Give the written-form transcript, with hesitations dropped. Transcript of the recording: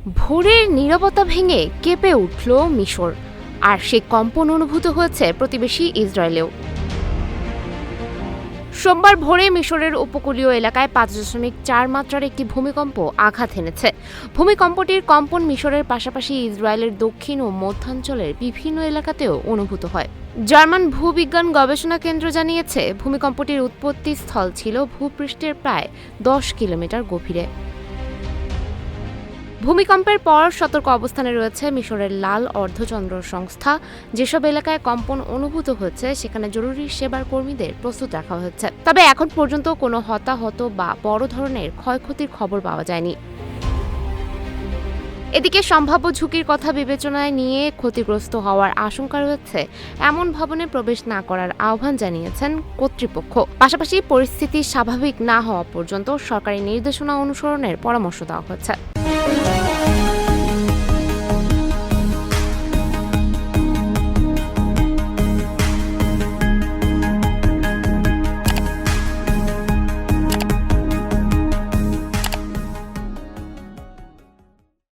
ভোরের নীরবতা ভেঙে কেঁপে উঠল মিশর, আর সে কম্পন অনুভূত হয়েছে প্রতিবেশী ইসরায়েলেও। সোমবার ভোরে মিশরের উপকূলীয় এলাকায় 5.4 মাত্রার একটি ভূমিকম্প আঘাত এনেছে। ভূমিকম্পটির কম্পন মিশরের পাশাপাশি ইসরায়েলের দক্ষিণ ও মধ্যাঞ্চলের বিভিন্ন এলাকাতেও অনুভূত হয়। জার্মান ভূবিজ্ঞান গবেষণা কেন্দ্র জানিয়েছে, ভূমিকম্পটির উৎপত্তি স্থল ছিল ভূপৃষ্ঠের প্রায় 10 কিলোমিটার গভীরে। ভূমিকম্পের পর সতর্ক অবস্থানে রয়েছে মিশরের লাল অর্ধচন্দ্র সংস্থা। যেসব এলাকায় কম্পন অনুভূত হচ্ছে সেখানে জরুরি সেবার কর্মীদের প্রস্তুত রাখা হয়েছে। তবে এখন পর্যন্ত কোনো হতাহত বা বড় ধরনের ক্ষয়ক্ষতির খবর পাওয়া যায়নি। এদিকে সম্ভাব্য ঝুঁকির কথা বিবেচনায় নিয়ে ক্ষতিগ্রস্ত হওয়ার আশঙ্কা রয়েছে এমন ভবনে প্রবেশ না করার আহ্বান জানিয়েছেন কর্তৃপক্ষ। পাশাপাশি পরিস্থিতি স্বাভাবিক না হওয়া পর্যন্ত সরকারি নির্দেশনা অনুসরণের পরামর্শ দেওয়া হয়েছে।